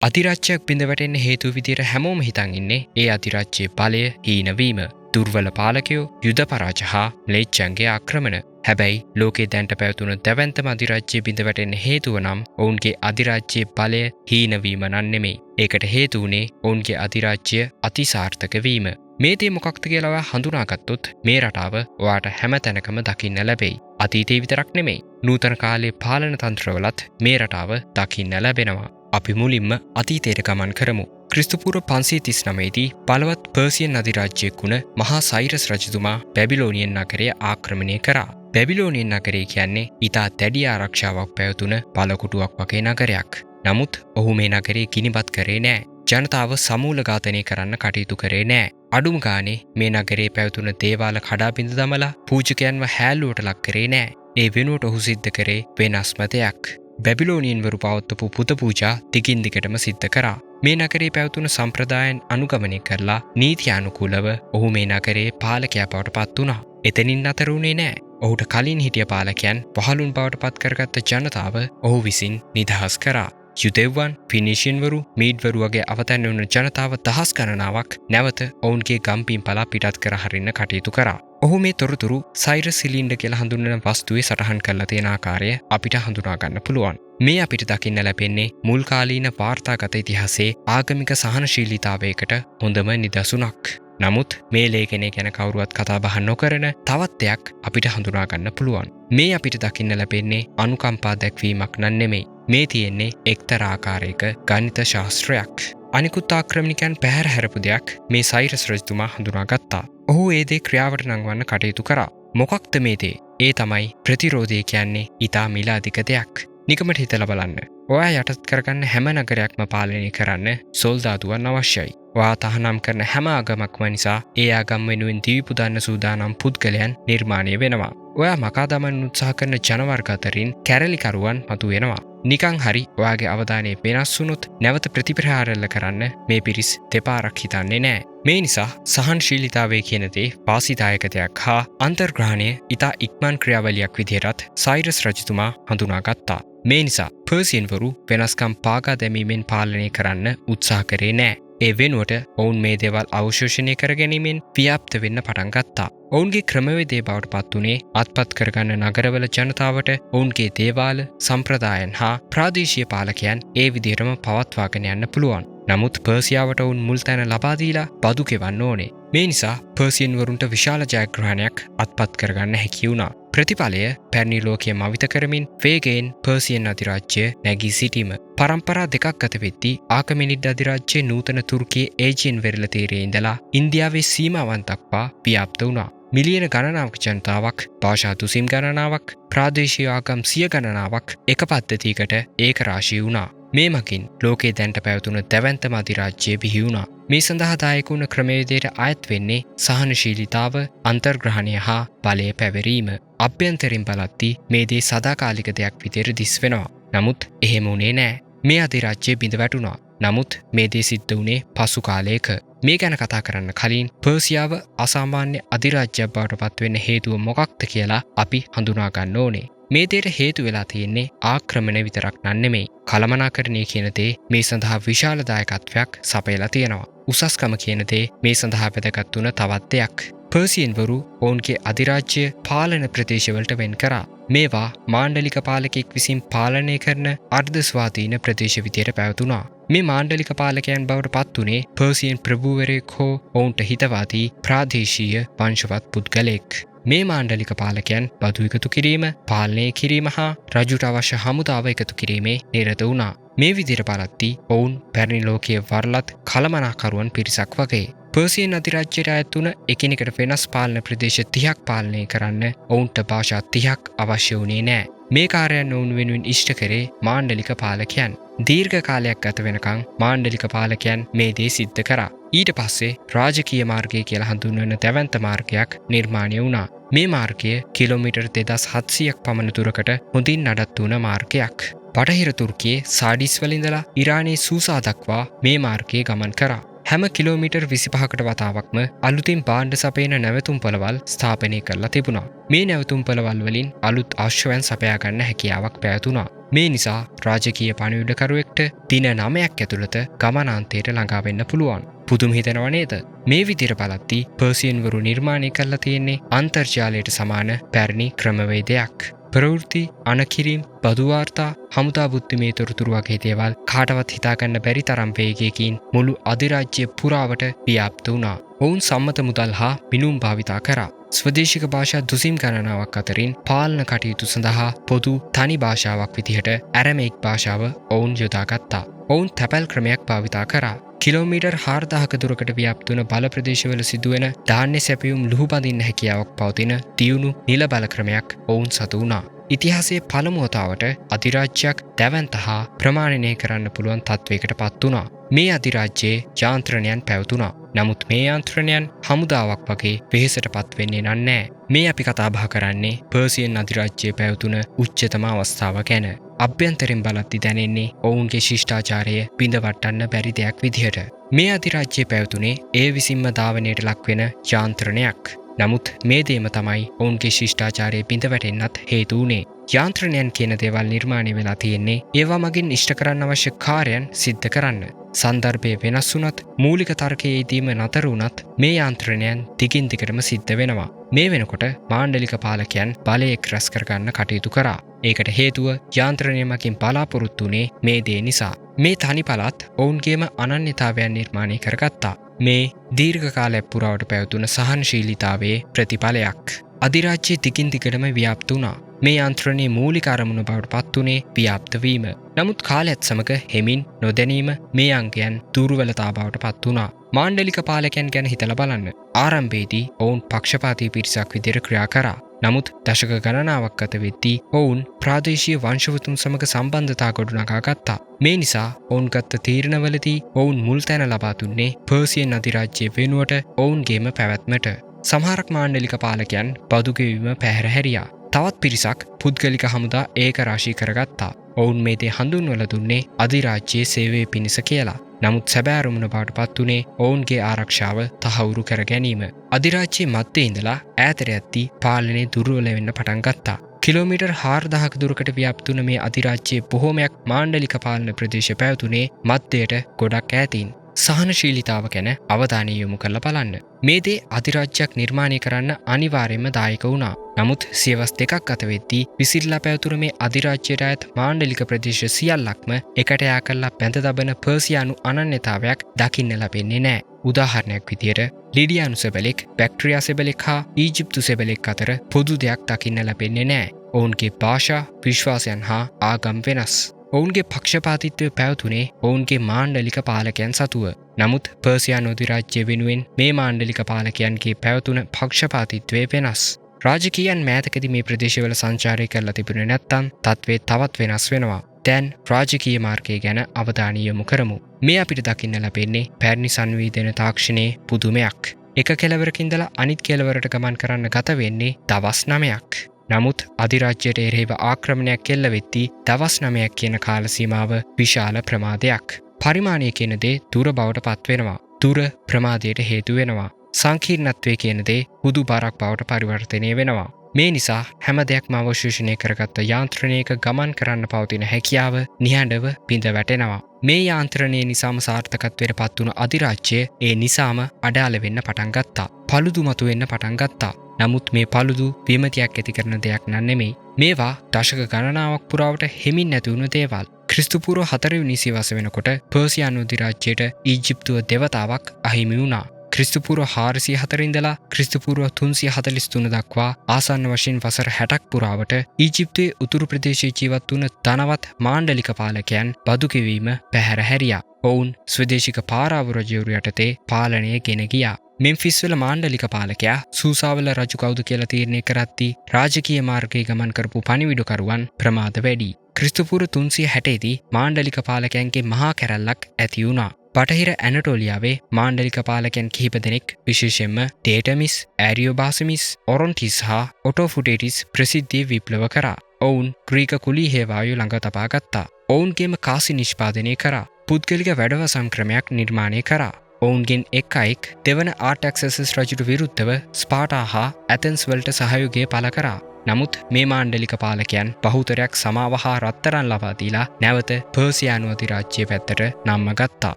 අධිරාජ්‍යයක් බිඳ වැටෙන්න හේතුව විදියට හැමෝම හිතන් ඉන්නේ ඒ අධිරාජ්‍යයේ බලය හීනවීම, දුර්වල පාලකයෝ, යුද පරාජය හා ම්ලේච්ඡයන්ගේ ආක්‍රමණ. හැබැයි ලෝකේ දැන්ට පැවතුණු දැවැන්තම අධිරාජ්‍යය බිඳ වැටෙන්න හේතුව නම් ඔවුන්ගේ අධිරාජ්‍යයේ බලය හීනවීම නන් නෙමෙයි. ඒකට හේතු වුණේ ඔවුන්ගේ අධිරාජ්‍යය අතිසාර්ථක වීම. මේ දේ මොකක්ද කියලා ඔයා හඳුනාගත්තොත් මේ රටාව ඔයාට හැම තැනකම දකින්න ලැබෙයි. අතීතේ විතරක් නෙමෙයි. නූතන කාලේ පාලන තන්ත්‍රවලත් මේ රටාව දකින්න ලැබෙනවා. අපි මුලින්ම අතීතයට ගමන් කරමු. ක්‍රිස්තුපූර්ව 539 දී බලවත් පර්සියන් අධිරාජ්‍යයක් වුණ මහා සයිරස් රජතුමා බැබිලෝනියන් නගරය ආක්‍රමණය කරා. බැබිලෝනියන් නගරය කියන්නේ ඉතා දැඩි ආරක්ෂාවක් පැවතුන බලකොටුවක් වගේ නගරයක්. නමුත් ඔහු මේ නගරේ ගිනිබත් කරේ නෑ. ජනතාව සමූල ඝාතනය කරන්න කටයුතු කරේ නෑ. අඩුම ගානේ මේ නගරේ පැවතුන දේවාල කඩා බිඳ දමලා පූජකයන්ව හැල්ලුවට ලක් කරේ නෑ. ඒ වෙනුවට ඔහු සිද්ධ කරේ වෙනස්ම දෙයක්. බැබිලෝනියන් වරු පවත්වපු පුද පූජා දිගින් දිගටම සිද්ධ කරා. මේ නගරේ පැවතුණු සම්ප්‍රදායන් අනුගමනය කරලා නීතියානුකූලව ඔහු මේ නගරේ පාලකයා බවට පත් වුණා. එතනින් අතර වුණේ නෑ. ඔහුට කලින් හිටිය පාලකයන් පහළුන් බවට පත් කරගත්ත ජනතාව ඔහු විසින් නිදහස් කරා. යුදෙව්වන්, ෆිනිෂියන්වරු, මීඩ්වරු වගේ අවතැන්න වුණ ජනතාව දහස් ගණනාවක් නැවත ඔවුන්ගේ ගම්පින් පලා පිටත් කර හරින්න කටයුතු කරා. ඔහු මේ තොරතුරු සයිරස් සිලින්ඩර් කියලා හඳුන්වන වස්තුවේ සටහන් කරලා තියෙන ආකාරය අපිට හඳුනා ගන්න පුළුවන්. මේ අපිට දකින්න ලැබෙන්නේ මුල් කාලීන වාර්තාගත ඉතිහාසයේ ආගමික සහනශීලීතාවයකට හොඳම නිදසුනක්. නමුත් මේ ලේඛනය ගැන කවුරුවත් කතා බහ නොකරන තවත් දෙයක් අපිට හඳුනා ගන්න පුළුවන්. මේ අපිට දකින්න ලැබෙන්නේ අනුකම්පා දැක්වීමක් නන් නෙමෙයි. මේ තියෙන්නේ එක්තරා ආකාරයක ගණිත ශාස්ත්‍රයක්. අනිකුත් ආක්‍රමණිකයන් පැහැර හැරපු දෙයක් මේ සයිරස් රජතුමා හඳුනාගත්තා. ඔහු ඒ දේ ක්‍රියාවට නංවන්න කටයුතු කරා. මොකක්ද මේ දේ? ඒ තමයි ප්‍රතිරෝධය කියන්නේ ඊටා මිල අධික දෙයක්. නිකමට හිතලා බලන්න. ඔයා යටත් කරගන්න හැම නගරයක්ම පාලනය කරන්න සොල්දාදුවන් අවශ්‍යයි. ඔයා තහනම් කරන හැම ආගමක්ම නිසා ඒ ආගම් වෙනුවෙන් දිවි පුදන්න සූදානම් පුද්ගලයන් නිර්මාණය වෙනවා. ඔයා මකා දමන්න උත්සාහ කරන ජනවර්ග අතරින් කැරලිකරුවන් මතුවෙනවා. නිකං හරි ඔයාගේ අවධානය වෙනස් වුණොත් නැවත ප්‍රතිප්‍රහාරල්ල කරන්න මේ පිරිස් දෙපාරක් හිතන්නේ නෑ. මේ නිසා සහනශීලීතාවය කියන දේ වාසිදායක දෙයක් හා අන්තර්ග්‍රහණය ඉතා ඉක්මන් ක්‍රියාවලියක් විදිහටත් සයිරස් රජතුමා හඳුනාගත්තා. මේ නිසා පර්සියන්වරු වෙනස්කම් පාගා දැමීමෙන් පාලනය කරන්න උත්සාහ කරේ නෑ. ඒ වෙනුවට ඔවුන් මේ දේවල් අවශෝෂණය කර ගැනීමෙන් ව්‍යාප්ත වෙන්න පටන් ගත්තා. ඔවුන්ගේ ක්‍රමවේදය බවට පත් වුණේ අත්පත් කරගන්න නගරවල ජනතාවට ඔවුන්ගේ දේවාල, සම්ප්‍රදායන් හා ප්‍රාදේශීය පාලකයන් ඒ විදිහටම පවත්වාගෙන යන්න පුළුවන්. නමුත් පර්සියාවට ඔවුන් මුල් තැන ලබා දීලා බදු ගෙවන්න ඕනේ. මේ නිසා පර්සියන් වරුන්ට විශාල ජයග්‍රහණයක් අත්පත් කරගන්න හැකි වුණා. ප්‍රතිඵලය පැරණි ලෝකයේ මවිත කරමින් වේගයෙන් පර්සියන් අධිරාජ්‍යය නැගී සිටීම. පරම්පරා දෙකක් ගත වෙද්දී ආකමෙනිඩ් අධිරාජ්‍යයේ නූතන තුර්කියේ ඒජියන් වෙරළ තීරයේ ඉඳලා ඉන්දියාවේ සීමාවන් දක්වා ව්‍යාප්ත වුණා. මිලියන ගණනාවක් ජනතාවක්, භාෂා තුසිම් ගණනාවක්, ප්‍රාදේශීය ආගම් සිය ගණනාවක් එක පද්ධතියකට ඒකරාශී වුණා. මේ මගින් ලෝකේ දැන්ට පැවතුණු දැවැන්තම අධිරාජ්‍යය බිහි වුණා. මේ සඳහා දායක වුණ ක්‍රමවේදයට අයත් වෙන්නේ සහනශීලීතාව, අන්තර්ග්‍රහණය හා බලය පැවරීම. අභ්‍යන්තරින් බලද්දී මේ දේ සදාකාලික දෙයක් විදිහට දිස් වෙනවා. නමුත් එහෙම වුණේ නෑ. මේ අධිරාජ්‍යය බිඳ වැටුණා. නමුත් මේ දේ සිද්ධ වුණේ පසු කාලයක. මේ ගැන කතා කරන්න කලින් පර්සියාව අසාමාන්‍ය අධිරාජ්‍යයක් බවට පත් වෙන්න හේතුව මොකක්ද කියලා අපි හඳුනා ගන්න ඕනේ. මේ දේට හේතු වෙලා තියෙන්නේ ආක්‍රමණ විතරක් නන් නෙමෙයි. කළමනාකරණය කියන දේ මේ සඳහා විශාල දායකත්වයක් සපයලා තියෙනවා. උසස්කම කියන දේ මේ සඳහා වැදගත් වුණ තවත් දෙයක්. පර්සියන්වරු ඔවුන්ගේ අධිරාජ්‍ය පාලන ප්‍රදේශවලට වෙන් කරා. මේවා මාණ්ඩලික පාලකෙක් විසින් පාලනය කරන අර්ධ ස්වාධීන ප්‍රදේශ විදියට පැවතුණා. මේ මාණ්ඩලික පාලකයන් බවට පත් වුණේ පර්සියන් ප්‍රභූවරයෙක් හෝ ඔවුන්ට හිතවාදී ප්‍රාදේශීය වංශවත් පුද්ගලයෙක්. මේ මාණ්ඩලික පාලකයන් බදු එකතු කිරීම, පාලනය කිරීම හා රජුට අවශ්‍ය හමුදාව එකතු කිරීමේ නිරත වුණා. මේ විදිහට බලද්දී ඔවුන් පැරණි ලෝකයේ වරලත් කළමනාකරුවන් පිරිසක් වගේ. පර්සියන් අධිරාජ්‍යයට අයත් වුණ එකිනෙකට වෙනස් පාලන ප්‍රදේශ 30ක් පාලනය කරන්න ඔවුන්ට භාෂා 30ක් අවශ්‍ය වුණේ නෑ. මේ කාර්යයන් ඔවුන් වෙනුවෙන් ඉෂ්ට කරේ මාණ්ඩලික පාලකයන්. දීර්ඝ කාලයක් ගත වෙනකන් මාණ්ඩලික පාලකයන් මේ දේ සිද්ධ කරා. ඊට පස්සේ රාජකීය මාර්ගය කියලා හඳුන්වන දැවැන්ත මාර්ගයක් නිර්මාණය වුණා. මේ මාර්ගය කිලෝමීටර් 2700ක් පමණ දුරකට හොඳින් නඩත්තු වුණ මාර්ගයක්. බටහිර තුර්කියේ සාඩිස් වල ඉඳලා ඉරානයේ සූසා දක්වා මේ මාර්ගයේ ගමන් කරා. හැම කිලෝමීටර් 25කට වතාවක්ම අලුතින් භාණ්ඩ සපයන නැවතුම් පළවල් ස්ථාපනය කරලා තිබුණා. මේ නැවතුම් පළවල් වලින් අලුත් අශ්වයන් සපයා ගන්න හැකියාවක් පැවතුණා. මේ නිසා රාජකීය පණිවිඩකරුවෙක්ට දින 9ක් ඇතුළත ගමනාන්තයට ළඟා වෙන්න පුළුවන්. පුදුම හිතනව නේද? මේ විදිහට බලද්දී පර්සියන්වරු නිර්මාණය කරලා තියෙන්නේ අන්තර්ජාලයට සමාන පැරණි ක්‍රමවේදයක්. ප්‍රවෘත්ති, අනකිරීම්, බදු වාර්තා, හමුදා බුද්ධිමය තොරතුරු වගේ දේවල් කාටවත් හිතාගන්න බැරි තරම් වේගයකින් මුළු අධිරාජ්‍ය පුරාවට ව්‍යාප්ත වුණා. ඔවුන් සම්මත මුදල් හා මිනුම් භාවිතා කරා. ස්වදේශික භාෂා දුසිම් ගණනාවක් අතරින් පාලන කටයුතු සඳහා පොදු තනි භාෂාවක් විදිහට ඇරමෙයික් භාෂාව ඔවුන් යොදාගත්තා. ඔවුන් තැපැල් ක්‍රමයක් භාවිතා කරා. කිලෝමීටර් 4000ක දුරකට ව්‍යාප්ත වන බල ප්‍රදේශවල සිදුවෙන ධාන්‍ය සැපයුම් ලුහුබඳින්න හැකියාවක් පවතින දියුණු නිල බල ක්‍රමයක් ඔවුන් සතු වුණා. ඉතිහාසයේ පළමු වතාවට අධිරාජ්‍යයක් දැවැන්ත හා ප්‍රමාණනය කරන්න පුළුවන් තත්වයකට පත් වුණා. මේ අධිරාජ්‍යයේ යාන්ත්‍රණයන් පැවතුණා. නමුත් මේ යාන්ත්‍රණයන් හමුදාවක් වගේ වෙහෙසට පත් වෙන්නේ නැහැ. මේ අපි කතා බහ කරන්නේ පර්සියන් අධිරාජ්‍යයේ පැවතුන උච්චතම අවස්ථාව ගැන. අභ්‍යන්තරෙන් බලද්දි දැනෙන්නේ ඔවුන්ගේ ශිෂ්ටාචාරය බිඳවට්ටන්න බැරි දෙයක් විදිහට. මේ අධිරාජ්‍යයේ පැවතුනේ ඒ විසින්ම ධාවනයට ලක්වෙන යාන්ත්‍රණයක්. නමුත් මේ දේම තමයි ඔවුන්ගේ ශිෂ්ටාචාරය බිඳවැටෙන්නත් හේතු වුණේ. යාන්ත්‍රණයන් කියන දේවල් නිර්මාණය වෙලා තියෙන්නේ ඒවා මගින් ඉෂ්ට කරන්න අවශ්‍ය කාර්යයන් සිද්ධ කරන්න. සන්දර්භය වෙනස් වුණත් මූලික තර්කයේදීම නතර වුණත් මේ යාන්ත්‍රණයන් දිගින් දිගටම සිද්ධ වෙනවා. මේ වෙනකොට මාණ්ඩලික පාලකයන් බලය රැස් කරගන්න කටයුතු කරා. ඒකට හේතුව යාන්ත්‍රණය මගින් බලාපොරොත්තු වුණේ මේ දේ නිසා. මේ තනි පළාත් ඔවුන්ගේම අනන්‍යතාවයන් නිර්මාණය කරගත්තා. මේ දීර්ඝ කාලයක් පුරාවට පැවතුන සහනශීලීතාවයේ ප්‍රතිඵලයක්. අධිරාජ්‍යයේ දිගින් දිගටම ව්‍යාප්ත වුණා. මේ යාන්ත්‍රණයේ මූලික අරමුණ බවට පත් වුණේ ව්‍යාප්ත වීම. නමුත් කාලයත් සමග හෙමින් නොදැනීම මේ අංගයන් දුර්වලතා බවට පත් වුණා. මාණ්ඩලික පාලකයන් ගැන හිතලා බලන්න. ආරම්භයේදී ඔවුන් පක්ෂපාතී පිරිසක් විදිහට ක්‍රියා කරා. නමුත් දශක ගණනාවක් ගත වෙද්දී ඔවුන් ප්‍රාදේශීය වංශවතුන් සමග සම්බන්ධතා ගොඩනගා ගත්තා. මේ නිසා ඔවුන් ගත්ත තීරණවලදී ඔවුන් මුල් තැන ලබා දුන්නේ පර්සියන් අධිරාජ්‍ය වෙනුවට ඔවුන්ගේම පැවැත්මට. සමහරක් මාණ්ඩලික පාලකයන් බදු ගෙවීම පැහැර හැරියා. තවත් පිරිසක් පුද්ගලික හමුදා ඒක රාශී කරගත්තා. ඔවුන් මේ දේ හඳුන්වලා දුන්නේ අධිරාජ්‍යයේ සේවය පිණිස කියලා. නමුත් සැබෑ අරමුණ බවට පත් වුණේ ඔවුන්ගේ ආරක්ෂාව තහවුරු කර ගැනීම. අධිරාජ්‍යයේ මැද්දේ ඉඳලා ඈතට යද්දී පාලනය දුර්වල වෙන්න පටන් ගත්තා. කිලෝමීටර් 4000ක දුරකට ව්‍යාප්ත වුණ මේ අධිරාජ්‍යයේ බොහෝමයක් මාණ්ඩලික පාලන ප්‍රදේශ පැවතුනේ මැද්දේට ගොඩක් ඈතින්. සහනශීලීතාව ගැන අවධානය යොමු කරලා බලන්න. මේ දේ අධිරාජ්‍යයක් නිර්මාණය කරන්න අනිවාර්යයෙන්ම දායක වුණා. නමුත් සියවස් දෙකක් ගත වෙද්දී විසිරලා පැවතුන මේ අධිරාජ්‍යයට අයත් මාණ්ඩලික ප්‍රදේශ සියල්ලක්ම එකට යා කරලා බැඳ තබන පර්සියානු අනන්‍යතාවයක් දකින්න ලැබෙන්නේ නැහැ. උදාහරණයක් විදියට ලිඩියානු සෙබලෙක්, බැක්ට්‍රියා සෙබලෙක් හා ඊජිප්තු සෙබලෙක් අතර පොදු දෙයක් දකින්න ලැබෙන්නේ නැහැ. ඔවුන්ගේ භාෂා, විශ්වාසයන් හා ආගම් වෙනස්. ඔවුන්ගේ පක්ෂපාතිත්වය පැවතුනේ ඔවුන්ගේ මාණ්ඩලික පාලකයන් සතුව. නමුත් පර්සියානු අධිරාජ්‍ය වෙනුවෙන් මේ මාණ්ඩලික පාලකයන්ගේ පැවතුන පක්ෂපාතිත්වය වෙනස්. රාජකීයන් මෑතකදී මේ ප්‍රදේශවල සංචාරය කරලා තිබුණේ නැත්නම් තත්ත්වය තවත් වෙනස් වෙනවා. දැන් රාජකීය මාර්ගය ගැන අවධානය යොමු කරමු. මේ අපිට දකින්න ලැබෙන්නේ පැරණි සංවේදන තාක්ෂණයේ පුදුමයක්. එක කෙළවරක ඉඳලා අනිත් කෙළවරට ගමන් කරන්න ගත වෙන්නේ දවස් 9ක්. නමුත් අධිරාජ්‍යයට එරෙහිව ආක්‍රමණයක් එල්ල වෙද්දී දවස් 9ක් කියන කාල සීමාව විශාල ප්‍රමාදයක්. පරිමාණය කියන දේ දුර බවට පත් වෙනවා. දුර ප්‍රමාදයට හේතු වෙනවා. සංකීර්ණත්වය කියන දේ හුදු බරක් බවට පරිවර්තනය වෙනවා. මේ නිසා හැම දෙයක්ම අවශෝෂණය කරගත්ත යාන්ත්‍රණයක ගමන් කරන්න පවතින හැකියාව නිහඬව බිඳ වැටෙනවා. මේ යාන්ත්‍රණය නිසාම සාර්ථකත්වයට පත් වුණු අධිරාජ්‍යය ඒ නිසාම අඩාල වෙන්න පටන් ගත්තා. paludu මතු වෙන්න පටන් ගත්තා. නමුත් මේ paludu විමතියක් ඇති කරන දෙයක් නෙමෙයි. මේවා දශක ගණනාවක් පුරාවට හිමින් නැති වුණු දේවල්. ක්‍රිස්තු පූර්ව 4 වෙනි සියවස වෙනකොට පර්සියානු අධිරාජ්‍යයට ඊජිප්තුව දෙවතාවක් අහිමි වුණා. ක්‍රිස්තු පූර්ව 404 ඉඳලා ක්‍රිස්තු පූර්ව 343 දක්වා ආසන්න වශයෙන් වසර 60ක් පුරාවට ඊජිප්තුවේ උතුරු ප්‍රදේශයේ ජීවත් වුණ ධනවත් මාණ්ඩලික පාලකයන් බදු ගෙවීම පැහැර හැරියා. ඔවුන් ස්වදේශික පාරාව රජවරු යටතේ පාලනය ගෙන ගියා. මෙම්ෆිස් වල මාණ්ඩලික පාලකයා සූසාවල රජු කවුද කියලා තීරණය කරද්දී රාජකීය මාර්ගයේ ගමන් කරපු පණිවිඩකරුවන් ප්‍රමාද වැඩි. ක්‍රිස්තු පූර්ව 360 දී මාණ්ඩලික පාලකයන්ගේ මහා කැරැල්ලක් ඇති වුණා. බටහිර ඇනටෝලියාවේ මාණ්ඩලික පාලකයන් කිහිප දෙනෙක් විශේෂයෙන්ම ටේටමිස්, ඇරියෝබාසිමිස්, ඔරොන්ටිස් හා ඔටෝෆුටේටිස් ප්‍රසිද්ධිය විප්ලව කරා. ඔවුන් ග්‍රීක කුලී හේවායු ළඟ තබා ගත්තා. ඔවුන්ගේම කාසි නිෂ්පාදනය කරා. පුද්ගලික වැඩවසම් ක්‍රමයක් නිර්මාණය කරා. ඔවුන්ගෙන් එක් අයෙක් දෙවන ආර්ටැක්සසස් රජුට විරුද්ධව ස්පාටා හා ඇතන්ස් වලට සහයෝගය පළ කරා. නමුත් මේ මාණ්ඩලික පාලකයන් බහුතරයක් සමාව හා රත්තරන් ලබා දීලා නැවත පර්සියානු අධිරාජ්‍යය පැත්තට නම්ම ගත්තා.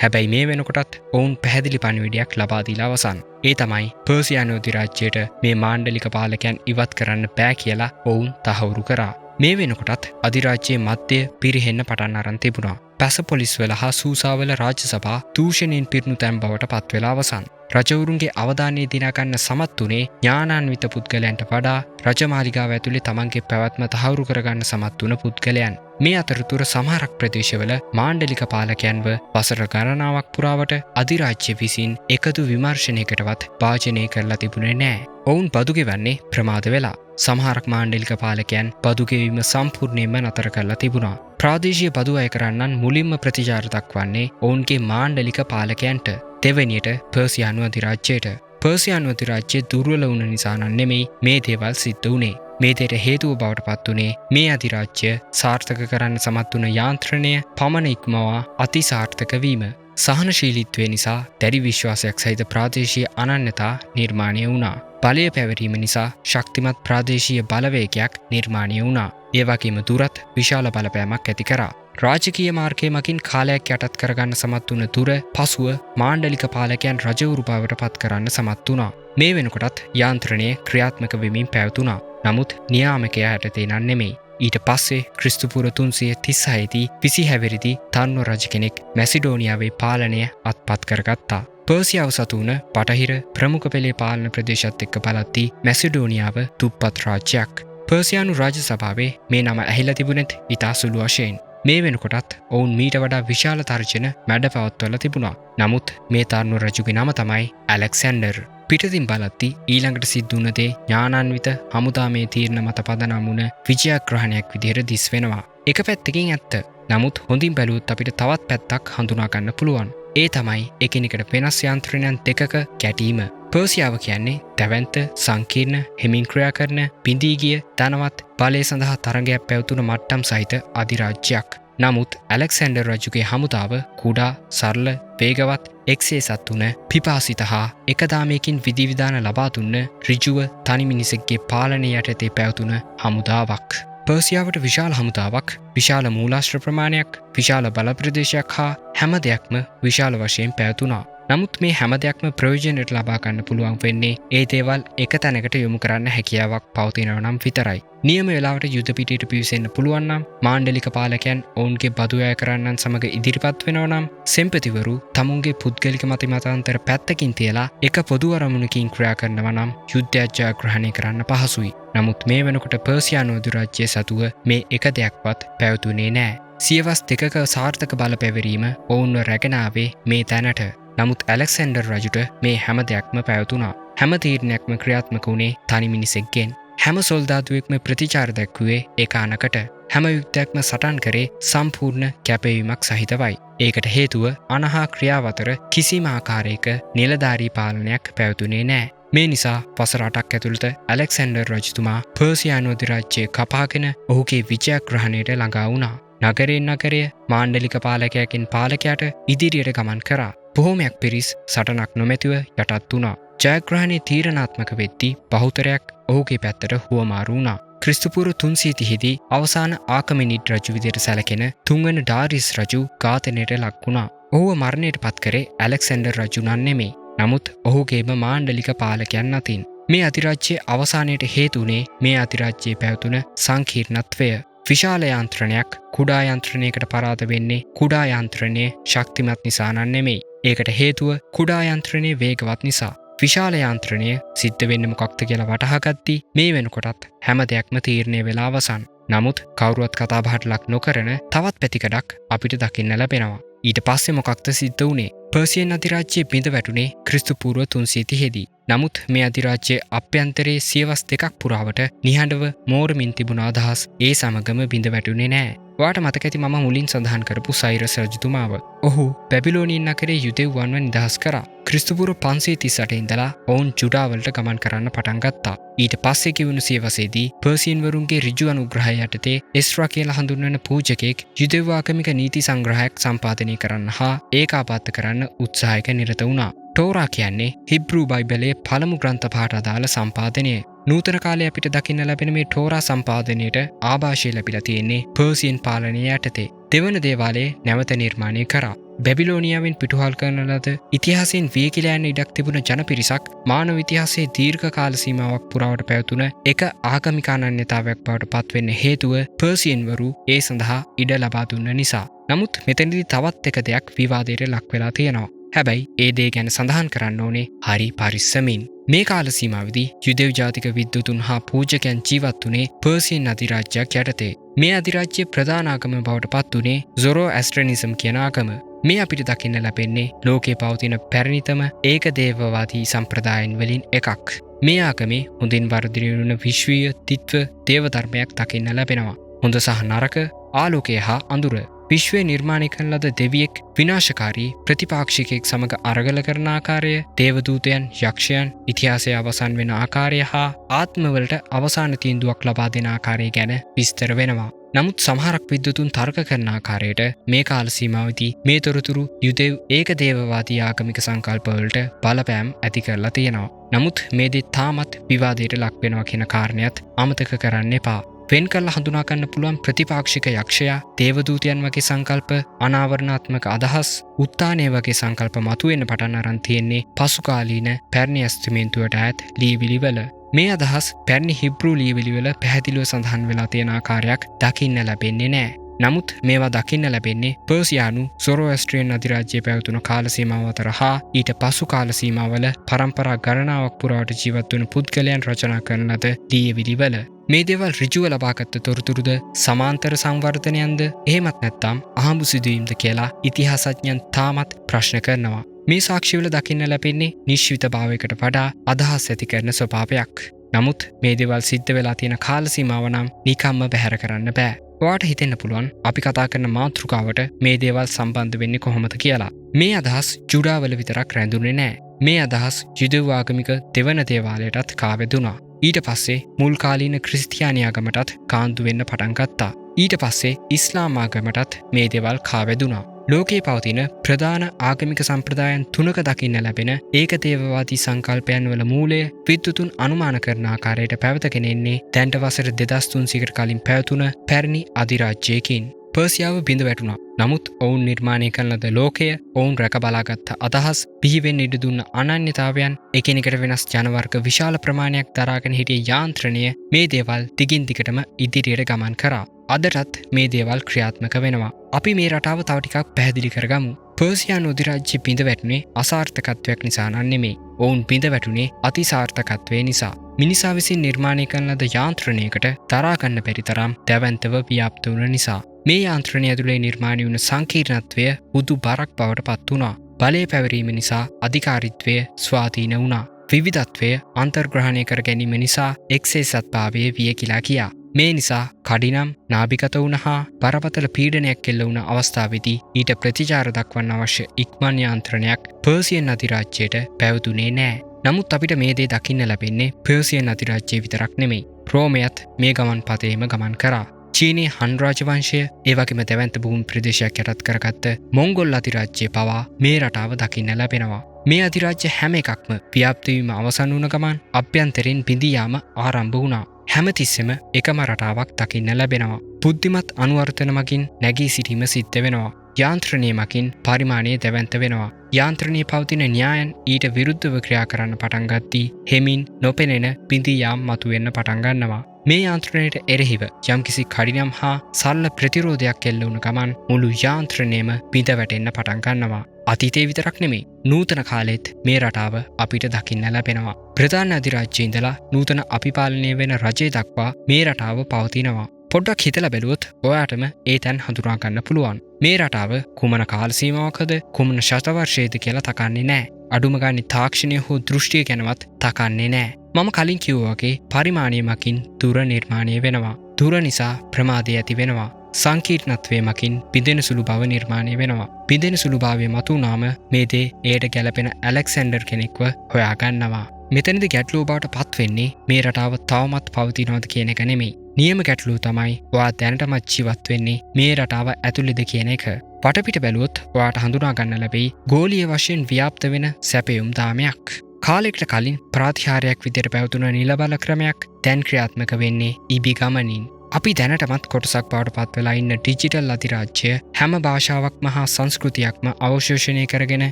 හැබැයි මේ වෙනකොටත් ඔවුන් පැහැදිලි පණිවිඩයක් ලබා දීලා අවසන්. ඒ තමයි පර්සියානු අධිරාජ්‍යයට මේ මාණ්ඩලික පාලකයන් ඉවත් කරන්න බෑ කියලා ඔවුන් තහවුරු කරා. මේ වෙනකොටත් අධිරාජ්‍යයේ මධ්‍ය පිරිහෙන්න පටන් අරන් තිබුණා. පැසපොලිස් වල හා සූසාවල රාජ්‍යසභා දූෂණයෙන් පිරුණු තැන් බවට පත් වෙලා අවසන්. රජවරුන්ගේ අවධානය දිනා ගන්න සමත් වුණේ ඥානාන්විත පුද්ගලයන්ට වඩා රජමාලිගාව ඇතුලේ තමන්ගේ පැවැත්ම තහවුරු කරගන්න සමත් වුණ පුද්ගලයන්. මේ අතරතුර සමහරක් ප්‍රදේශවල මාණ්ඩලික පාලකයන්ව වසර ගණනාවක් පුරාවට අධිරාජ්‍ය විසින් එකදු විමර්ශනයකටවත් වාජනය කරලා තිබුණේ නෑ. ඔවුන් බදු ගෙවන්නේ ප්‍රමාද වෙලා. සමහරක් මාණ්ඩලික පාලකයන් බදු ගෙවීම සම්පූර්ණයෙන්ම නතර කරලා තිබුණා. ප්‍රාදේශීය බදු අය කරන්නන් මුලින්ම ප්‍රතිචාර දක්වන්නේ ඔවුන්ගේ මාණ්ඩලික පාලකයන්ට. දෙවැනියට පර්සියානු අධිරාජ්‍යයට. පර්සියානු අධිරාජ්‍යය දුර්වල වුණ නිසා නම් නෙමෙයි මේ දේවල් සිද්ධ වුණේ. මේ දේට හේතුව බවට පත් වුණේ මේ අධිරාජ්‍ය සාර්ථක කරන්න සමත් වුණ යාන්ත්‍රණය පමණ ඉක්මවා අතිසාර්ථක වීම. සහනශීලීත්වය නිසා දැඩි විශ්වාසයක් සහිත ප්‍රාදේශීය අනන්‍යතා නිර්මාණය වුණා. බලය පැවරීම නිසා ශක්තිමත් ප්‍රාදේශීය බලවේගයක් නිර්මාණය වුණා. ඒ වගේම දුරත් විශාල බලපෑමක් ඇති කරා. රාජකීය මාර්ගය මගින් කාලයක් යටත් කරගන්න සමත් වුණ දුර පසුව මාණ්ඩලික පාලකයන් රජවරු බවට පත් කරන්න සමත් වුණා. මේ වෙනකොටත් යාන්ත්‍රණය ක්‍රියාත්මක වෙමින් පැවතුණා. නමුත් නියාමකයා යටතේ නම් නෙමෙයි. ඊට පස්සේ ක්‍රිස්තුපුර 336 දී විසිහැවිරිදි තන්ව රජ කෙනෙක් මැසිඩෝනියාවේ පාලනය අත්පත් කරගත්තා. පර්සියාව සතු වුණ බටහිර ප්‍රමුඛ පෙළේ පාලන ප්‍රදේශත් එක්ක බලද්දී මැසිඩෝනියාව දුප්පත් රාජ්‍යයක්. පර්සියානු රාජ්‍ය සභාවේ මේ නම ඇහිලා තිබුණෙත් ඉතා සුළු වශයෙන්. මේ වෙනකොටත් ඔවුන් මීට වඩා විශාල තර්ජන මැඩ පවත්වල තිබුණා. නමුත් මේ තරුණ රජුගේ නම තමයි ඇලෙක්සැන්ඩර්. පිටතින් බලද්දී ඊළඟට සිද්ධ වුණ දේ ඥානාන්විත හමුදාමේ තීරණ මත පදනම් වුණ විජයග්‍රහණයක් විදිහට දිස් වෙනවා. එක පැත්තකින් ඇත්ත. නමුත් හොඳින් බැලුවොත් අපිට තවත් පැත්තක් හඳුනා ගන්න පුළුවන්. ඒ තමයි එකිනෙකට වෙනස් යාන්ත්‍රණයන් දෙකක ගැටීම. පර්සියාව කියන්නේ දැවැන්ත, සංකීර්ණ, හෙමින් ක්‍රියා කරන, බිඳී ගිය, ධනවත්, බලය සඳහා තරගයක් පැවතුන මට්ටම් සහිත අධිරාජ්‍යයක්. නමුත් ඇලෙක්සැන්ඩර් රජුගේ හමුදාව කුඩා, සරල, වේගවත්, එක්සේසත් වුණ, පිපාසිත හා එකදාමයකින් විධිවිධාන ලබා දුන්න ඍජුව තනි මිනිසෙක්ගේ පාලනය යටතේ පැවතුන හමුදාවක්. පර්සියාවට විශාල හමුදාවක්, විශාල මූලාශ්‍ර ප්‍රමාණයක්, විශාල බල ප්‍රදේශයක් හා හැම දෙයක්ම විශාල වශයෙන් පැවතුණා. නමුත් මේ හැම දෙයක්ම ප්‍රයෝජනයට ලබා ගන්න පුළුවන් වෙන්නේ ඒ දේවල් එක තැනකට යොමු කරන්න හැකියාවක් පවතිනවා නම් විතරයි. නියම වෙලාවට යුද පිටියට පිවිසෙන්න පුළුවන් නම්, මාණ්ඩලික පාලකයන් ඔවුන්ගේ බදු අය කරන්නන් සමග ඉදිරිපත් වෙනවා නම්, සෙන්පතිවරු තමුන්ගේ පුද්ගලික මතිමතාන්තර පැත්තකින් තියලා එක පොදු අරමුණකින් ක්‍රියා කරනවා නම් යුද්ධයක් ජයග්‍රහණය කරන්න පහසුයි. නමුත් මේ වෙනකොට පර්සියානු අධිරාජ්‍යය සතුව මේ එක දෙයක්වත් පැවතුනේ නෑ. සියවස් දෙකක සාර්ථක බල පැවරීම ඔවුන්ව රැගෙන ආවේ මේ තැනට. නමුත් ඇලෙක්සැන්ඩර් රජුට මේ හැම දෙයක්ම පැවතුණා. හැම තීරණයක්ම ක්‍රියාත්මක වුණේ තනි මිනිසෙක්ගෙන්. හැම සොල්දාදුවෙක්ම ප්‍රතිචාර දැක්වුවේ එක අනකට. හැම යුද්ධයක්ම සටන් කරේ සම්පූර්ණ කැපවීමක් සහිතවයි. ඒකට හේතුව අනහා ක්‍රියාව අතර කිසිම ආකාරයක නිලධාරී පාලනයක් පැවතුනේ නෑ. මේ නිසා වසර 8ක් ඇතුළත ඇලෙක්සැන්ඩර් රජතුමා පර්සියානු අධිරාජ්‍යය කපාගෙන ඔහුගේ විජයග්‍රහණයට ළඟා වුණා. නගරයෙන් නගරය මාණ්ඩලික පාලකයකින් පාලකයාට ඉදිරියට ගමන් කරා. බොහෝමයක් පිරිස් සටනක් නොමැතිව යටත් වුණා. ජයග්‍රහණය තීරණාත්මක වෙද්දී බහුතරයක් ඔහුගේ පැත්තට හුවමාරු වුණා. ක්‍රිස්තුපුර 330 දී අවසාන ආකමෙනිඩ් රජු විදිහට සැලකෙන තුන්වන ඩාරිස් රජු ඝාතනයට ලක් වුණා. ඔහුව මරණයට පත් කරේ ඇලෙක්සැන්ඩර් රජු නම් නෙමෙයි. නමුත් ඔහුගේම මාණ්ඩලික පාලකයන් අතින්. මේ අධිරාජ්‍යයේ අවසානයට හේතු වුණේ මේ අධිරාජ්‍යයේ පැවතුන සංකීර්ණත්වය. විශාල යාන්ත්‍රණයක් කුඩා යාන්ත්‍රණයකට පරාද වෙන්නේ කුඩා යාන්ත්‍රණය ශක්තිමත් නිසා නම් නෙමෙයි. ඒකට හේතුව කුඩා යාන්ත්‍රණය වේගවත් නිසා. විශාල යාන්ත්‍රණය සිද්ධ වෙන්න මොකක්ද කියලා වටහාගත්දී මේ වෙනකොටත් හැම දෙයක්ම තීරණය වෙලා අවසන්. නමුත් කවුරුවත් කතා බහට ලක් නොකරන තවත් පැතිකඩක් අපිට දකින්න ලැබෙනවා. ඊට පස්සේ මොකක්ද සිද්ධ වුණේ? පර්සියන් අධිරාජ්‍යයේ බිඳ වැටුනේ ක්‍රිස්තු පූර්ව 330 දී. නමුත් මේ අධිරාජ්‍යයේ අභ්‍යන්තරයේ සියවස් දෙකක් පුරාවට නිහඬව මෝරමින් තිබුණ අදහස් ඒ සමගම බිඳ වැටුනේ නෑ. වාට මතක ඇති මම මුලින් සඳහන් කරපු සයිරස් රජතුමාව. ඔහු බැබිලෝනියන් නගරේ යුදෙව්වන්ව නිදහස් කරා. ක්‍රිස්තුපූර්ව 538 ඉඳලා ඔවුන් ජුඩාවලට ගමන් කරන්න පටන් ගත්තා. ඊට පස්සේ කිවුණු සියවසේදී පර්සියන් වරුන්ගේ ඍජු අනුග්‍රහය යටතේ එස්රා කියලා හඳුන්වන පූජකෙක් යුදෙව් ආගමික නීති සංග්‍රහයක් සම්පාදනය කරන්න හා ඒකාබද්ධ කරන්න උත්සාහයක නිරත වුණා. ටෝරා කියන්නේ හිබ්‍රූ බයිබලයේ පළමු ග්‍රන්ථ පාඨ අදාළ සම්පාදනය. නූතන කාලේ අපිට දකින්න ලැබෙන මේ ටෝරා සම්පාදනයට ආభాෂය ලැබිලා තියෙන්නේ පර්සියන් පාලනය යටතේ. දෙවන දේවාලයේ නැවත නිර්මාණය කරා. බැබිලෝනියාවෙන් පිටුහල් කරන ලද ඉතිහාසයෙන් වියකිලා යන ඉඩක් තිබුණ ජන පිරිසක් මානව ඉතිහාසයේ දීර්ඝ කාල සීමාවක් පුරාවට පැවතුන එක ආගමික අනන්‍යතාවයක් බවට පත්වෙන්න හේතුව පර්සියන්වරු ඒ සඳහා ඉඩ ලබා දුන්න නිසා. නමුත් මෙතනදී තවත් එක දෙයක් විවාදයට ලක් වෙලා තියෙනවා. හැබැයි ඒ දේ ගැන සඳහන් කරන්න ඕනේ හරි පරිස්සමින්. මේ කාල සීමාවේදී යුදෙව් ජාතික විද්වතුන් හා පූජකයන් ජීවත් වුණේ පර්සියන් අධිරාජ්‍යයක් යටතේ. මේ අධිරාජ්‍යයේ ප්‍රධාන ආගම බවට පත් වුණේ සොරෝඇස්ට්‍රනිසම් කියන ආගම. මේ අපිට දකින්න ලැබෙන්නේ ලෝකේ පවතින පැරණිතම ඒකදේවවාදී සම්ප්‍රදායන් වලින් එකක්. මේ ආගමේ හොඳින් වර්ධනය වුණ විශ්වීය තිත්ව දේව ධර්මයක් දකින්න ලැබෙනවා. හොඳ සහ නරක, ආලෝකය හා අඳුර. විශ්වය නිර්මාණය කරන ලද දෙවියෙක්, විනාශකාරී ප්‍රතිපාක්ෂිකයෙක් සමග අරගල කරන ආකාරය, දේවදූතයන්, යක්ෂයන්, ඉතිහාසය අවසන් වෙන ආකාරය හා ආත්මවලට අවසාන තීන්දුවක් ලබා දෙන ආකාරය ගැන විස්තර වෙනවා. නමුත් සමහරක් විද්වතුන් තර්ක කරන ආකාරයට මේ කාල සීමාවේදී මේ තොරතුරු යුදෙව් ඒකදේවවාදී ආගමික සංකල්පවලට බලපෑම් ඇති කරලා තියෙනවා. නමුත් මේ දේ තාමත් විවාදයට ලක් වෙනවා කියන කාරණයත් අමතක කරන්න එපා. වෙන් කරලා හඳුනා ගන්න පුළුවන් ප්‍රතිපාක්ෂික යක්ෂයා, දේවදූතයන් වගේ සංකල්ප, අනාවරණාත්මක අදහස්, උත්තානය වගේ සංකල්ප මතුවෙන්න පටන් අරන් තියෙන්නේ පසුකාලීන පැරණි ඇස්තිමේන්තුවට ඈත් ලියවිලිවල. මේ අදහස් පැරණි හිබ්‍රූ ලියවිලිවල පැහැදිලිව සඳහන් වෙලා තියෙන ආකාරයක් දකින්න ලැබෙන්නේ නැහැ. නමුත් මේවා දකින්න ලැබෙන්නේ පර්සියානු සොරෝඇස්ට්‍රියන් අධිරාජ්‍යයේ පැවතුන කාල සීමාව අතර හා ඊට පසු කාල සීමාවල පරම්පරා ගණනාවක් පුරාවට ජීවත් වුණු පුද්ගලයන් රචනා කරන ලද ලියවිලිවල. මේ දේවල් ඍජුව ලබාගත් තොරතුරුද සමාන්තර සංවර්ධනයන්ද එහෙමත් නැත්නම් අහඹු සිදුවීම්ද කියලා ඉතිහාසඥයන් තාමත් ප්‍රශ්න කරනවා. මේ සාක්ෂිවල දකින්න ලැබෙන්නේ නිශ්චිතභාවයකට වඩා අදහස් ඇති කරන ස්වභාවයක්. නමුත් මේ දේවල් සිද්ධ වෙලා තියෙන කාල සීමාව නම් නිකම්ම බැහැර කරන්න බෑ. ඔයාට හිතෙන්න පුළුවන් අපි කතා කරන මාතෘකාවට මේ දේවල් සම්බන්ධ වෙන්නේ කොහොමද කියලා. මේ අදහස් ජුඩාවල විතරක් රැඳුනේ නෑ. මේ අදහස් යුදෙව් ආගමික දෙවන දේවාලයටත් කාවැදුනා. ඊට පස්සේ මුල් කාලීන ක්‍රිස්තියානි ආගමටත් කාන්දු වෙන්න පටන් ගත්තා. ඊට පස්සේ ඉස්ලාම් ආගමටත් මේ දේවල් කාවැදුනා. ලෝකයේ පවතින ප්‍රධාන ආගමික සම්ප්‍රදායන් තුනක දකින්න ලැබෙන ඒකදේවවාදී සංකල්පයන් වල මූලය විද්වතුන් අනුමාන කරන ආකාරයට පැවතගෙන එන්නේ දැන්ට වසර 2300කට කලින් පැවතුන පැරණි අධිරාජ්‍යයකින්. පර්සියාව බිඳ වැටුණා. නමුත් ඔවුන් නිර්මාණය කරන ලද ලෝකය, ඔවුන් රැකබලාගත් අදහස්, බිහිවෙන්න ඉඩ දුන්න අනන්‍යතාවයන්, එකිනෙකට වෙනස් ජනවර්ග විශාල ප්‍රමාණයක් දරාගෙන හිටිය යාන්ත්‍රණය මේ දේවල් දිගින් දිගටම ඉදිරියට ගමන් කරා. අදටත් මේ දේවල් ක්‍රියාත්මක වෙනවා. අපි මේ රටාව තව ටිකක් පැහැදිලි කරගමු. පර්සියානු අධිරාජ්‍ය බිඳ වැටුනේ අසාර්ථකත්වයක් නිසා නෙමෙයි. ඔවුන් බිඳ වැටුනේ අතිසාර්ථකත්වය නිසා. මිනිසා විසින් නිර්මාණය කරන ලද යාන්ත්‍රණයකට දරා ගන්න බැරි තරම් දැවැන්තව ව්‍යාප්ත වුණ නිසා. මේ යාන්ත්‍රණය ඇතුලේ නිර්මාණය වුණ සංකීර්ණත්වය හුදු බරක් බවට පත් වුණා. බලය පැවරීම නිසා අධිකාරීත්වය ස්වාධීන වුණා. විවිධත්වය අන්තර්ග්‍රහණය කර ගැනීම නිසා එක්සේසත්භාවය වියකිලා ගියා. මේ නිසා කඩිනම් නාභිගත වුණ හා බරපතල පීඩනයක් එල්ල වුණ අවස්ථාවේදී ඊට ප්‍රතිචාර දක්වන්න අවශ්‍ය ඉක්මන් යාන්ත්‍රණයක් පර්සියන් අධිරාජ්‍යයට පැවතුනේ නෑ. නමුත් අපිට මේ දේ දකින්න ලැබෙන්නේ පර්සියන් අධිරාජ්‍යය විතරක් නෙමෙයි. රෝමයත් මේ ගමන් පතේම ගමන් කරා. චීනයේ හන්රාජ වංශය, ඒ වගේම දැවැන්ත භූමි ප්‍රදේශයක් යටත් කරගත්ත මොංගොල් අධිරාජ්‍යය පවා මේ රටාව දකින්න ලැබෙනවා. මේ අධිරාජ්‍ය හැම එකක්ම ව්‍යාප්ත වීම අවසන් වුණ ගමන් අභ්‍යන්තරයෙන් බිඳී යාම ආරම්භ වුණා. හැමතිස්සෙම එකම රටාවක් දකින්න ලැබෙනවා. බුද්ධිමත් අනුවර්තන මගින් නැගී සිටීම සිද්ධ වෙනවා. යාන්ත්‍රණය මගින් පරිමාණය දැවැන්ත වෙනවා. යාන්ත්‍රණයේ පවතින න්‍යායන් ඊට විරුද්ධව ක්‍රියා කරන්න පටන් ගද්දී හෙමින් නොපෙනෙන බිඳී යාම් මතුවෙන්න පටන් ගන්නවා. මේ යාන්ත්‍රණයට එරෙහිව යම්කිසි කඩිනම් හා සරල ප්‍රතිරෝධයක් එල්ල වුණ ගමන් මුළු යාන්ත්‍රණයම බිඳ වැටෙන්න පටන් ගන්නවා. අතීතයේ විතරක් නෙමෙයි, නූතන කාලෙත් මේ රටාව අපිට දකින්න ලැබෙනවා. ප්‍රධාන අධිරාජ්‍යයේ ඉඳලා නූතන අපි පාලනය වෙන රජය දක්වා මේ රටාව පවතිනවා. පොඩ්ඩක් හිතලා බැලුවොත් ඔයාටම ඒ තැන් හඳුනා ගන්න පුළුවන්. මේ රටාව කුමන කාල සීමාවකද, කුමන ශතවර්ෂයේද කියලා තකන්නේ නැහැ. අඩුම ගානේ තාක්ෂණය හෝ දෘෂ්ටිය ගැනවත් තකන්නේ නැහැ. මම කලින් කිව්වා වගේ පරිමාණය මකින් දුර නිර්මාණය වෙනවා. දුර නිසා ප්‍රමාදය ඇති වෙනවා. සංකීර්ණත්වය මකින් බිඳෙන සුළු බව නිර්මාණය වෙනවා. බිඳෙන සුළු භාවය මතුවුනාම මේ දේ එයට ගැලපෙන ඇලෙක්සැන්ඩර් කෙනෙක්ව හොයාගන්නවා. මෙතනදි ගැටලුව බවට පත් වෙන්නේ මේ රටාව තවමත් පවතිනවද කියන එක නෙමෙයි. නියම ගැටලුව තමයි ඔයා දැනටමත් ජීවත් වෙන්නේ මේ රටාව ඇතුළේද කියන එක. වටපිට බැලුවොත් ඔයාට හඳුනා ගන්න ලැබෙයි ගෝලීය වශයෙන් ව්‍යාප්ත වෙන සැපයුම් දාමයක්. කාලෙකට කලින් ප්‍රාතිහාරයක් විදියට පැවතුන නිලබල ක්‍රමයක් දැන් ක්‍රියාත්මක වෙන්නේ ඉබි ගමනින්. අපි දැනටමත් කොටසක් බවට පත් වෙලා ඉන්න ඩිජිටල් අධිරාජ්‍ය හැම භාෂාවක්ම හා සංස්කෘතියක්ම අවශෝෂණය කරගෙන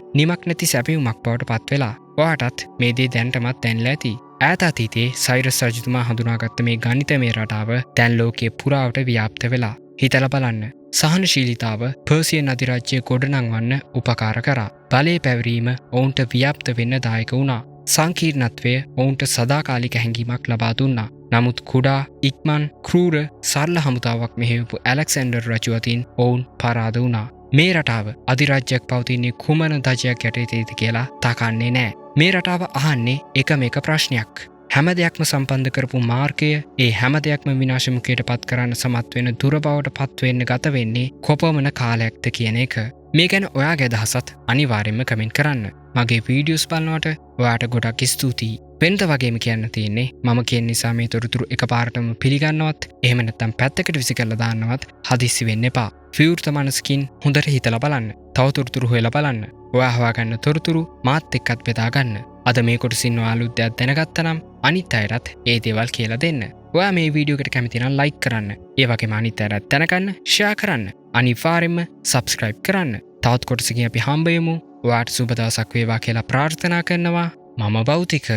නිමක් නැති සැපියුමක් බවට පත් වෙලා. ඔයාටත් මේ දේ දැනටමත් දැනලා ඇති. ඈත අතීතයේ සයිරස් රජතුමා හඳුනාගත්ත මේ ගණිතමය රටාව දැන් ලෝකයේ පුරාවට ව්‍යාප්ත වෙලා. හිතලා බලන්න. සහනශීලීතාව පර්සියන් අධිරාජ්‍ය ගොඩනංවන්න උපකාර කරා. බලය පැවරීම ඔවුන්ට ව්‍යාප්ත වෙන්න දායක වුණා. සංකීර්ණත්වය ඔවුන්ට සදාකාලික හැඟීමක් ලබා දුන්නා. නමුත් කුඩා ඉක්මන් ක්‍රූර සරල හමුදාවක් මෙහෙවපු ඇලෙක්සැන්ඩර් රජු අතින් ඔවුන් පරාද වුණා. මේ රටාව අධිරාජ්‍යයක් පවතින්නේ කුමන දජයක් යටතේද කියලා තකන්නේ නෑ. මේ රටාව අහන්නේ එකම එක ප්‍රශ්නයක්. හැම දෙයක්ම සම්බන්ධ කරපු මාර්ගය ඒ හැම දෙයක්ම විනාශමුඛයට පත් කරන්න සමත් වෙන දුර බවට පත් වෙන්න ගත වෙන්නේ කොපමණ කාලයක්ද කියන එක. මේ ගැන ඔයාගේ අදහසත් අනිවාර්යෙන්ම කමෙන්ට් කරන්න. මගේ වීඩියෝස් බලනවට ඔයාට ගොඩක් ස්තුතියි. වෙනද වගේම කියන්න තියෙන්නේ මම කියන නිසා මේ තොරතුරු එකපාරටම පිළිගන්නවත් එහෙම නැත්නම් පැත්තකට විසි කරලා දාන්නවත් හදිස්සි වෙන්න එපා. විවෘත මනසකින් හොඳට හිතලා බලන්න. තව තොරතුරු හොයලා බලන්න. ඔයා හොයාගන්න තොරතුරු මාත් එක්කත් බෙදා ගන්න. අද මේ කොටසින් ඔයා අලුත් දෙයක් දැනගත්තා නම් අනිත් අයටත් ඒ දේවල් කියලා දෙන්න. ඔයා මේ වීඩියෝ එකට කැමති නම් ලයික් කරන්න. ඒ වගේම අනිත් අයටත් දැනගන්න ෂෙයා කරන්න. අනිවාර්යෙන්ම සබ්ස්ක්‍රයිබ් කරන්න. තවත් කොටසකින් අපි හම්බෙමු. ඔයාට සුබ දවසක් වේවා කියලා ප්‍රාර්ථනා කරනවා. මම භෞතික